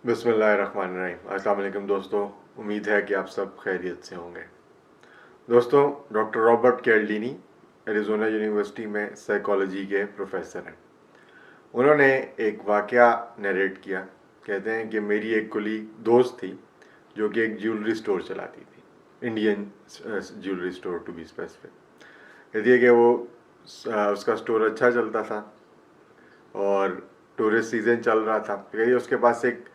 बिस्मिल्लाहिर्रहमानिर्रहीम। अस्सलाम वालेकुम दोस्तों, उम्मीद है कि आप सब खैरियत से होंगे। दोस्तों, डॉक्टर रॉबर्ट कैल्डिनी एरिज़ोना यूनिवर्सिटी में साइकोलॉजी के प्रोफेसर हैं। उन्होंने एक वाक़या नरेट किया। कहते हैं कि मेरी एक कुलीग दोस्त थी जो कि एक ज्वेलरी स्टोर चलाती थी, Indian jewellery store to be specific. कहती है कि वो उसका स्टोर अच्छा चलता था और टूरिस्ट सीज़न चल रहा था। कहिए उसके पास एक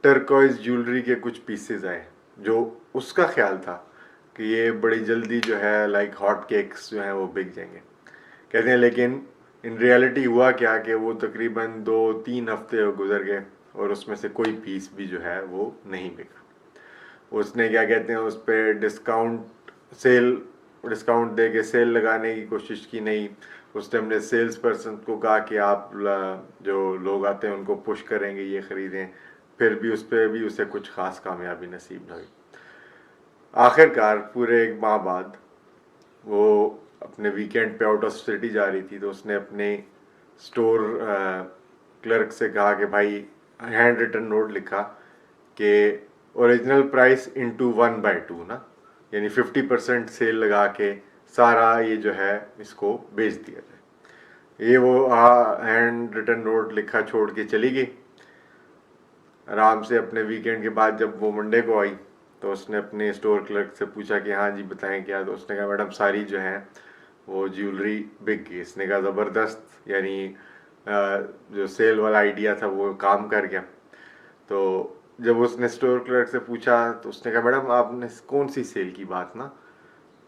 टर्कोइज ज्वेलरी के कुछ पीसेज आए जो उसका ख्याल था कि ये बड़ी जल्दी जो है लाइक हॉट केक्स जो हैं वो बिक जाएंगे। कहते हैं लेकिन इन रियलिटी हुआ क्या कि वो तकरीबन 2-3 हफ्ते गुजर गए और उसमें से कोई पीस भी जो है वो नहीं बिका। उसने क्या कहते हैं उस पर डिस्काउंट दे के सेल लगाने की कोशिश की, नहीं। उसने अपने सेल्स पर्सन को कहा कि आप जो लोग आते हैं उनको पुश करेंगे ये ख़रीदें, फिर भी उस पर भी उसे कुछ ख़ास कामयाबी नसीब न हुई। आखिरकार पूरे एक माह बाद वो अपने वीकेंड पे आउट ऑफ सिटी जा रही थी, तो उसने अपने स्टोर क्लर्क से कहा कि भाई हैंड रिटन नोट लिखा कि ओरिजिनल प्राइस इंटू 1/2 ना, यानी 50% सेल लगा के सारा ये जो है इसको बेच दिया जाए। ये वो हैंड रिटन नोट लिखा छोड़ के चली गई आराम से। अपने वीकेंड के बाद जब वो मंडे को आई तो उसने अपने स्टोर क्लर्क से पूछा कि हाँ जी बताएं क्या। तो उसने कहा मैडम सारी जो है वो ज्वेलरी बिक गई। इसने कहा ज़बरदस्त, यानी जो सेल वाला आइडिया था वो काम कर गया। तो जब उसने स्टोर क्लर्क से पूछा तो उसने कहा मैडम आपने कौन सी सेल की बात ना।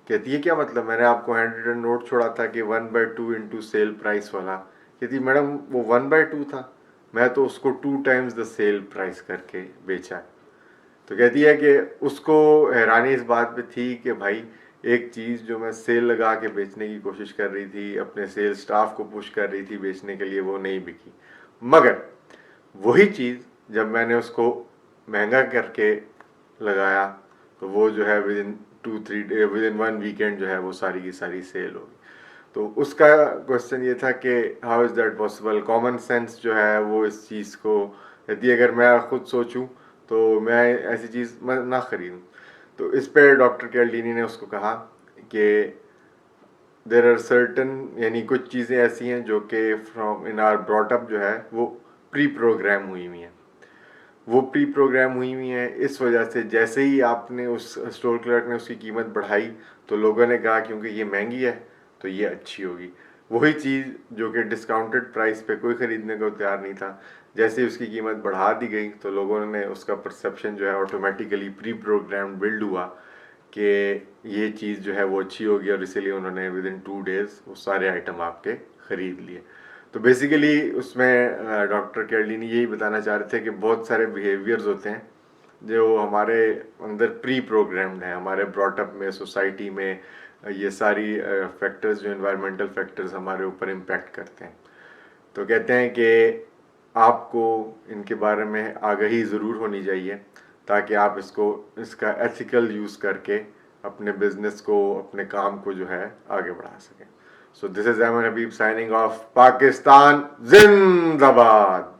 कहती है क्या मतलब, मैंने आपको हैंड रिटन नोट छोड़ा था कि 1/2 इंटू सेल प्राइस वाला। कहती मैडम वो 1/2 था, मैं तो उसको 2 टाइम्स द सेल प्राइस करके बेचा। तो कहती है कि उसको हैरानी इस बात पे थी कि भाई एक चीज़ जो मैं सेल लगा के बेचने की कोशिश कर रही थी, अपने सेल स्टाफ को पुश कर रही थी बेचने के लिए, वो नहीं बिकी। मगर वही चीज़ जब मैंने उसको महंगा करके लगाया तो वो जो है विद इन 1 वीकेंड जो है वो सारी की सारी सेल होगी। तो उसका क्वेश्चन ये था कि how is that possible. Common sense जो है वो इस चीज़ को, यदि अगर मैं खुद सोचूं तो मैं ऐसी चीज़ ना ख़रीदूँ। तो इस पर डॉक्टर कैल्डिनी ने उसको कहा कि देर आर सर्टन, यानी कुछ चीज़ें ऐसी हैं जो कि फ्रॉम इन आर ब्रॉटअप जो है वो प्री प्रोग्राम हुई हुई हैं। वो प्री प्रोग्राम हुई हुई हैं इस वजह से जैसे ही आपने उस स्टोर क्लर्क ने उसकी कीमत बढ़ाई तो लोगों ने कहा क्योंकि ये महंगी है तो ये अच्छी होगी। वही चीज़ जो कि डिस्काउंटेड प्राइस पे कोई ख़रीदने को तैयार नहीं था, जैसे ही उसकी कीमत बढ़ा दी गई तो लोगों ने उसका परसेप्शन जो है ऑटोमेटिकली प्री प्रोग्राम बिल्ड हुआ कि ये चीज़ जो है वो अच्छी होगी, और इसीलिए उन्होंने विद इन 2 डेज़ वो सारे आइटम आपके ख़रीद लिए। तो बेसिकली उसमें डॉक्टर कैल्डिनी यही बताना चाह रहे थे कि बहुत सारे बिहेवियर्स होते हैं जो हमारे अंदर प्री प्रोग्राम्ड हैं, हमारे ब्रॉटअप में, सोसाइटी में। ये सारी फैक्टर्स जो इन्वायरमेंटल फैक्टर्स हमारे ऊपर इम्पैक्ट करते हैं। तो कहते हैं कि आपको इनके बारे में आगाही ज़रूर होनी चाहिए ताकि आप इसका एथिकल यूज़ करके अपने बिजनेस को, अपने काम को जो है आगे बढ़ा सकें। So this is Ahmed Habib signing off. Pakistan Zindabad.